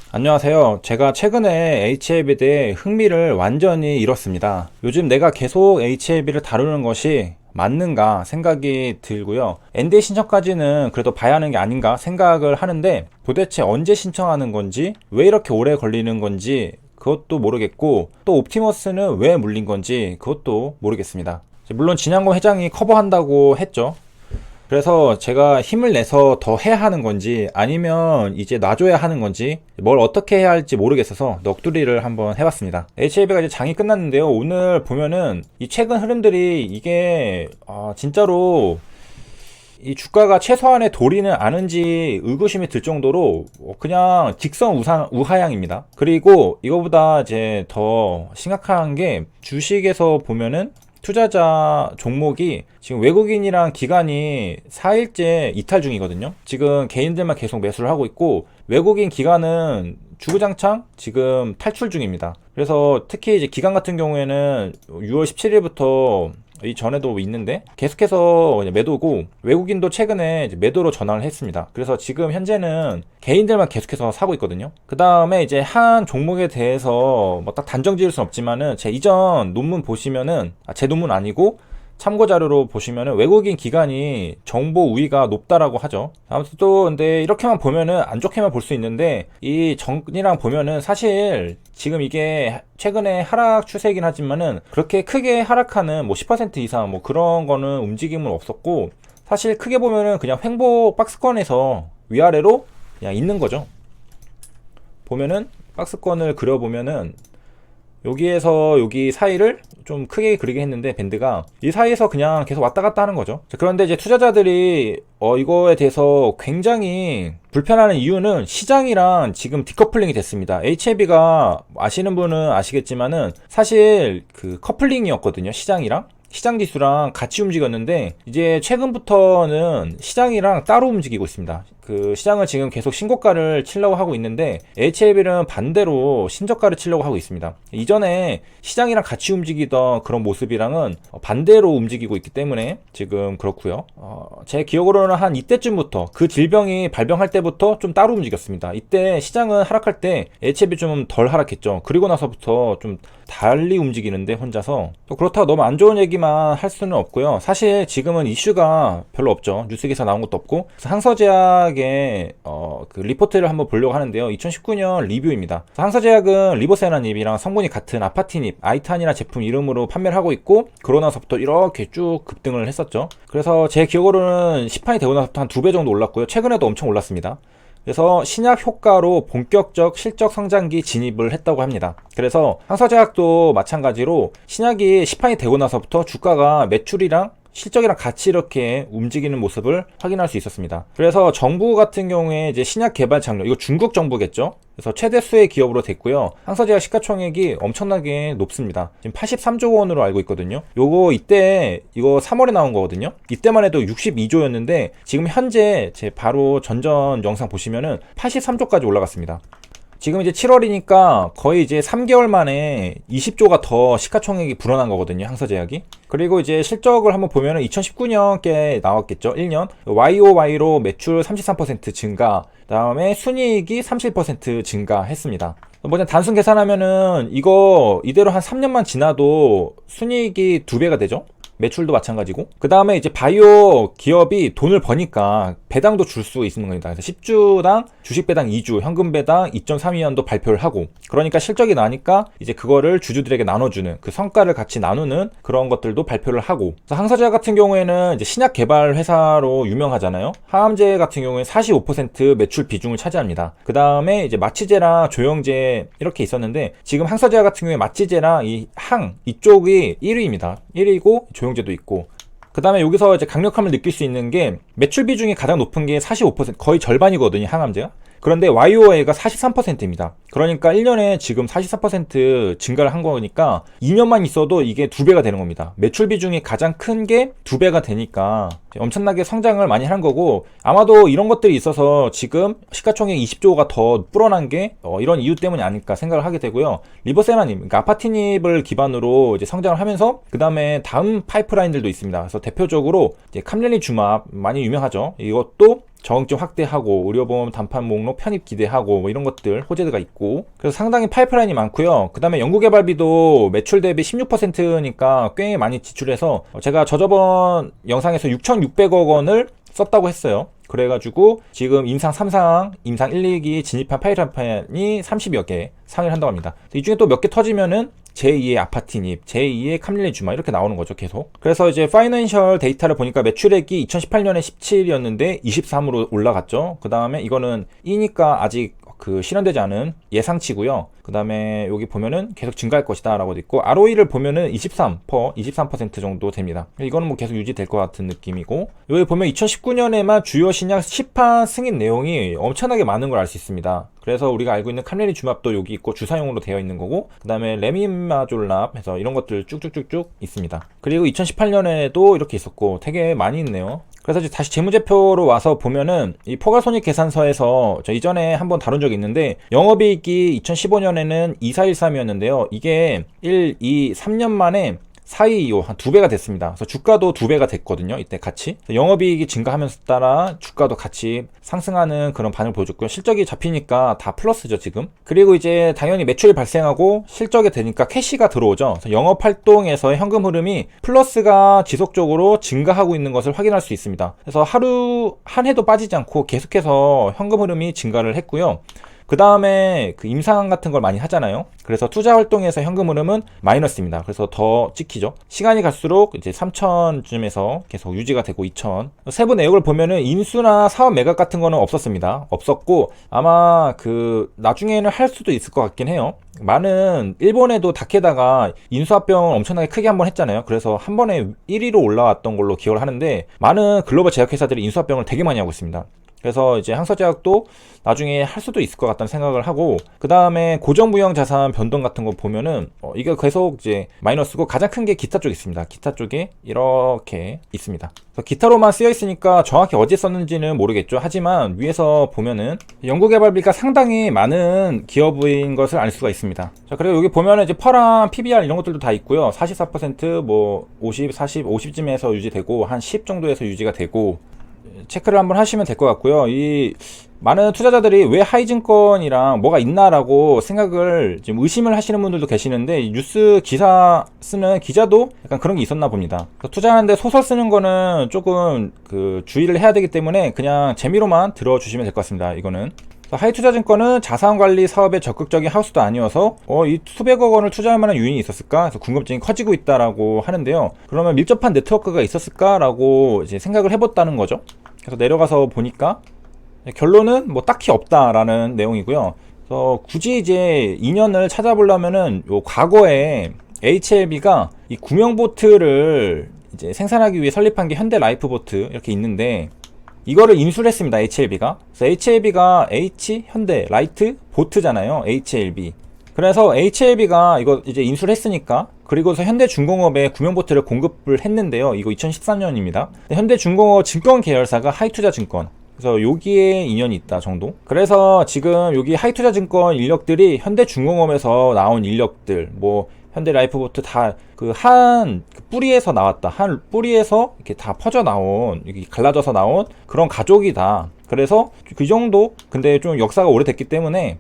안녕하세요. 제가 최근에 HLB에 대해 흥미를 완전히 잃었습니다. 요즘 내가 계속 HLB를 다루는 것이 맞는가 생각이 들고요. NDA 신청까지는 그래도 봐야 하는 게 아닌가 생각을 하는데 도대체 언제 신청하는 건지, 왜 이렇게 오래 걸리는 건지 그것도 모르겠고, 또 옵티머스는 왜 물린 건지 그것도 모르겠습니다. 물론 진양고 회장이 커버한다고 했죠. 그래서 제가 힘을 내서 더 해야 하는 건지 아니면 이제 놔줘야 하는 건지 뭘 어떻게 해야 할지 모르겠어서 넋두리를 한번 해봤습니다. HLB가 이제 장이 끝났는데요. 오늘 보면은 이 최근 흐름들이 이게 진짜로 이 주가가 최소한의 도리는 아는지 의구심이 들 정도로 그냥 직선 우하향입니다. 그리고 이거보다 이제 더 심각한 게 주식에서 보면은 투자자 종목이 지금 외국인이랑 기관이 4일째 이탈 중이거든요. 지금 개인들만 계속 매수를 하고 있고 외국인 기관은 주구장창 지금 탈출 중입니다. 그래서 특히 이제 기관 같은 경우에는 6월 17일부터 이 전에도 있는데 계속해서 매도고, 외국인도 최근에 이제 매도로 전환을 했습니다. 그래서 지금 현재는 개인들만 계속해서 사고 있거든요. 그 다음에 이제 한 종목에 대해서 뭐 딱 단정 지을 순 없지만은 제 이전 논문 보시면은 제 논문 아니고 참고 자료로 보시면은 외국인 기관이 정보 우위가 높다라고 하죠. 아무튼 또 근데 이렇게만 보면은 안 좋게만 볼 수 있는데, 이 정리랑 보면은 사실 지금 이게 최근에 하락 추세이긴 하지만은 그렇게 크게 하락하는 뭐 10% 이상 뭐 그런 거는 움직임은 없었고, 사실 크게 보면은 그냥 횡보 박스권에서 위아래로 그냥 있는 거죠. 보면은 박스권을 그려보면은 여기에서 여기 사이를 좀 크게 그리게 했는데 밴드가 이 사이에서 그냥 계속 왔다 갔다 하는 거죠. 그런데 이제 투자자들이 이거에 대해서 굉장히 불편하는 이유는 시장이랑 지금 디커플링이 됐습니다. HLB가 아시는 분은 아시겠지만은 사실 그 커플링이었거든요. 시장 지수랑 같이 움직였는데 이제 최근부터는 시장이랑 따로 움직이고 있습니다. 그 시장은 지금 계속 신고가를 치려고 하고 있는데 HLB는 반대로 신저가를 치려고 하고 있습니다. 이전에 시장이랑 같이 움직이던 그런 모습이랑은 반대로 움직이고 있기 때문에 지금 그렇고요. 제 기억으로는 한 이때쯤부터, 그 질병이 발병할 때부터 좀 따로 움직였습니다. 이때 시장은 하락할 때 HLB 좀 덜 하락했죠. 그리고 나서부터 좀 달리 움직이는데 혼자서, 또 그렇다고 너무 안 좋은 얘기만 할 수는 없고요. 사실 지금은 이슈가 별로 없죠. 뉴스 기사 나온 것도 없고. 항서제약의 그 리포트를 한번 보려고 하는데요. 2019년 리뷰입니다. 항서제약은 리보세라닙이랑 성분이 같은 아파티닙, 아이탄이라 제품 이름으로 판매를 하고 있고, 그러고 나서부터 이렇게 쭉 급등을 했었죠. 그래서 제 기억으로는 시판이 되고 나서부터 한 2배 정도 올랐고요. 최근에도 엄청 올랐습니다. 그래서 신약 효과로 본격적 실적 성장기 진입을 했다고 합니다. 그래서 항서제약도 마찬가지로 신약이 시판이 되고 나서부터 주가가 매출이랑 실적이랑 같이 이렇게 움직이는 모습을 확인할 수 있었습니다. 그래서 정부 같은 경우에 이제 신약 개발 장려, 이거 중국 정부겠죠? 그래서 최대수의 기업으로 됐고요. 항서제약 시가총액이 엄청나게 높습니다. 지금 83조 원으로 알고 있거든요. 이거 3월에 나온 거거든요. 이때만 해도 62조였는데 지금 현재 제 바로 전전 영상 보시면은 83조까지 올라갔습니다. 지금 이제 7월이니까 거의 이제 3개월 만에 20조가 더 시가총액이 불어난 거거든요, 항서제약이. 그리고 이제 실적을 한번 보면은 2019년께 나왔겠죠, 1년. YOY로 매출 33% 증가, 다음에 순이익이 30% 증가했습니다. 뭐냐, 단순 계산하면은 이거 이대로 한 3년만 지나도 순이익이 2배가 되죠? 매출도 마찬가지고. 그 다음에 이제 바이오 기업이 돈을 버니까 배당도 줄 수 있는 겁니다. 그래서 10주당 주식 배당 2주, 현금 배당 2.32원도 발표를 하고, 그러니까 실적이 나니까 이제 그거를 주주들에게 나눠주는, 그 성과를 같이 나누는 그런 것들도 발표를 하고. 그래서 항서제약 같은 경우에는 이제 신약 개발 회사로 유명하잖아요. 하암제 같은 경우에 45% 매출 비중을 차지합니다. 그 다음에 이제 마취제랑 조영제 이렇게 있었는데, 지금 항서제약 같은 경우에 마취제랑 이쪽이 1위입니다. 1위고 조영제도 있고. 그 다음에 여기서 이제 강력함을 느낄 수 있는 게 매출 비중이 가장 높은 게 45%, 거의 절반이거든요, 항암제가. 그런데 YOA가 43%입니다. 그러니까 1년에 지금 44% 증가를 한 거니까 2년만 있어도 이게 2배가 되는 겁니다. 매출 비중이 가장 큰 게 2배가 되니까 엄청나게 성장을 많이 한 거고, 아마도 이런 것들이 있어서 지금 시가총액 20조가 더 불어난 게 이런 이유 때문이 아닐까 생각을 하게 되고요. 리보세라닙, 그러니까 아파티닙을 기반으로 이제 성장을 하면서 그 다음에 다음 파이프라인들도 있습니다. 그래서 대표적으로 이제 캄렐리주맙 많이 유명하죠. 이것도 저항점 확대하고 의료보험 단판 목록 편입 기대하고 뭐 이런 것들 호재가 있고, 그래서 상당히 파이프라인이 많고요. 그 다음에 연구개발비도 매출 대비 16%니까 꽤 많이 지출해서 제가 저저번 영상에서 6,600억 원을 썼다고 했어요. 그래가지고 지금 임상 3상, 임상 1, 2기 진입한 파이프라인이 30여 개 상을 한다고 합니다. 이 중에 또 몇 개 터지면은 제2의 아파트 인입, 제2의 카밀리 주마 이렇게 나오는 거죠, 계속. 그래서 이제 파이낸셜 데이터를 보니까 매출액이 2018년에 17이었는데 23으로 올라갔죠. 그 다음에 이거는 E니까 아직 그 실현되지 않은 예상치고요. 그 다음에 여기 보면은 계속 증가할 것이다 라고 돼 있고, ROE를 보면은 23% 정도 됩니다. 이거는 뭐 계속 유지될 것 같은 느낌이고, 여기 보면 2019년에만 주요 신약 10판 승인 내용이 엄청나게 많은 걸 알 수 있습니다. 그래서 우리가 알고 있는 카밀리 주맙도 여기 있고 주사용으로 되어 있는 거고, 그 다음에 레미마졸랍 해서 이런 것들 쭉쭉쭉쭉 있습니다. 그리고 2018년에도 이렇게 있었고 되게 많이 있네요. 그래서 이제 다시 재무제표로 와서 보면은 이 포괄손익계산서에서 저 이전에 한번 다룬 적이 있는데, 영업이익이 2015년에는 2413이었는데요. 이게 1, 2, 3년 만에 4.25 한 2배가 됐습니다. 그래서 주가도 2배가 됐거든요. 이때 같이. 영업이익이 증가하면서 따라 주가도 같이 상승하는 그런 반응을 보여줬고요. 실적이 잡히니까 다 플러스죠, 지금. 그리고 이제 당연히 매출이 발생하고 실적이 되니까 캐시가 들어오죠. 그래서 영업활동에서의 현금 흐름이 플러스가 지속적으로 증가하고 있는 것을 확인할 수 있습니다. 그래서 하루 한 해도 빠지지 않고 계속해서 현금 흐름이 증가를 했고요. 그 다음에 그 임상 같은 걸 많이 하잖아요. 그래서 투자 활동에서 현금 흐름은 마이너스입니다. 그래서 더 찍히죠. 시간이 갈수록 이제 3,000쯤에서 계속 유지가 되고 2,000. 세부 내역을 보면은 인수나 사업 매각 같은 거는 없었습니다. 없었고, 아마 그 나중에는 할 수도 있을 것 같긴 해요. 많은 일본에도 다케다가 인수합병을 엄청나게 크게 한번 했잖아요. 그래서 한 번에 1위로 올라왔던 걸로 기억을 하는데, 많은 글로벌 제약회사들이 인수합병을 되게 많이 하고 있습니다. 그래서 이제 항서제약도 나중에 할 수도 있을 것 같다는 생각을 하고, 그 다음에 고정부영 자산 변동 같은 거 보면은 이게 계속 이제 마이너스고, 가장 큰 게 기타 쪽에 있습니다. 기타 쪽에 이렇게 있습니다. 그래서 기타로만 쓰여 있으니까 정확히 어디에 썼는지는 모르겠죠. 하지만 위에서 보면은 연구개발비가 상당히 많은 기업인 것을 알 수가 있습니다. 자, 그리고 여기 보면은 이제 퍼랑 PBR 이런 것들도 다 있고요. 44%, 뭐 50, 40, 50쯤에서 유지되고 한 10 정도에서 유지가 되고, 체크를 한번 하시면 될 것 같고요. 이 많은 투자자들이 왜 하이증권이랑 뭐가 있나라고 생각을 지금 의심을 하시는 분들도 계시는데, 뉴스 기사 쓰는 기자도 약간 그런 게 있었나 봅니다. 투자하는데 소설 쓰는 거는 조금 그 주의를 해야 되기 때문에 그냥 재미로만 들어주시면 될 것 같습니다. 이거는 하이투자증권은 자산관리 사업에 적극적인 하우스도 아니어서 이 수백억 원을 투자할 만한 요인이 있었을까? 그래서 궁금증이 커지고 있다라고 하는데요. 그러면 밀접한 네트워크가 있었을까라고 이제 생각을 해봤다는 거죠. 그래서 내려가서 보니까 결론은 뭐 딱히 없다라는 내용이고요. 그래서 굳이 이제 인연을 찾아보려면은 요 과거에 HLB가 이 구명보트를 이제 생산하기 위해 설립한 게 현대라이프보트 이렇게 있는데, 이거를 인수를 했습니다. HLB가. 그래서 HLB가 H 현대 라이트 보트잖아요. HLB. 그래서 HLB가 이거 이제 인수를 했으니까, 그리고서 현대중공업에 구명보트를 공급을 했는데요. 이거 2014년입니다. 현대중공업 증권 계열사가 하이투자증권. 그래서 여기에 인연이 있다 정도. 그래서 지금 여기 하이투자증권 인력들이 현대중공업에서 나온 인력들, 뭐 현대라이프보트 다 그 한 뿌리에서 나왔다. 한 뿌리에서 이렇게 다 퍼져 나온, 이렇게 갈라져서 나온 그런 가족이다. 그래서 그 정도, 근데 좀 역사가 오래됐기 때문에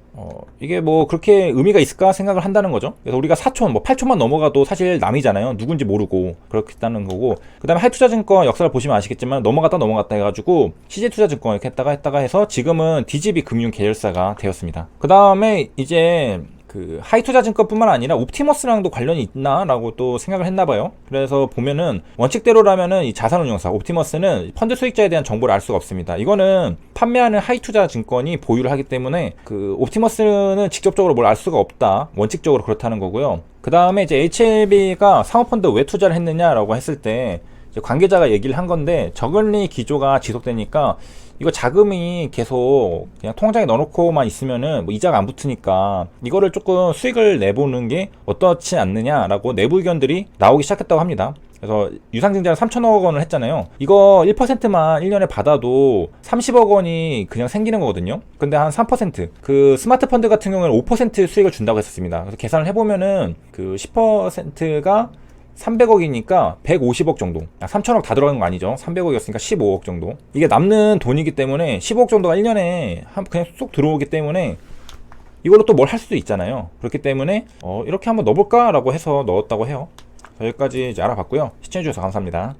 이게 뭐 그렇게 의미가 있을까 생각을 한다는 거죠. 그래서 우리가 4촌, 뭐 8촌만 넘어가도 사실 남이잖아요. 누군지 모르고 그렇겠다는 거고. 그 다음에 하이투자증권 역사를 보시면 아시겠지만 넘어갔다 해가지고 CJ투자증권 이렇게 했다가 해서 지금은 DGB 금융계열사가 되었습니다. 그 다음에 이제 그 하이투자증권뿐만 아니라 옵티머스랑도 관련이 있나라고 또 생각을 했나봐요. 그래서 보면은 원칙대로라면은 이 자산운용사 옵티머스는 펀드 수익자에 대한 정보를 알 수가 없습니다. 이거는 판매하는 하이투자증권이 보유를 하기 때문에 그 옵티머스는 직접적으로 뭘 알 수가 없다. 원칙적으로 그렇다는 거고요. 그 다음에 이제 HLB가 상업펀드 왜 투자를 했느냐라고 했을 때 이제 관계자가 얘기를 한 건데, 저금리 기조가 지속되니까 이거 자금이 계속 그냥 통장에 넣어놓고만 있으면은 뭐 이자가 안 붙으니까 이거를 조금 수익을 내보는 게 어떻지 않느냐라고 내부 의견들이 나오기 시작했다고 합니다. 그래서 유상증자를 3천억 원을 했잖아요. 이거 1%만 1년에 받아도 30억 원이 그냥 생기는 거거든요. 근데 한 3%, 그 스마트 펀드 같은 경우에는 5% 수익을 준다고 했었습니다. 그래서 계산을 해보면은 그 10%가 300억이니까 150억 정도. 3천억 다 들어가는 거 아니죠. 300억이었으니까 15억 정도. 이게 남는 돈이기 때문에 15억 정도가 1년에 그냥 쏙 들어오기 때문에 이걸로 또 뭘 할 수도 있잖아요. 그렇기 때문에 이렇게 한번 넣어볼까 라고 해서 넣었다고 해요. 여기까지 이제 알아봤고요. 시청해주셔서 감사합니다.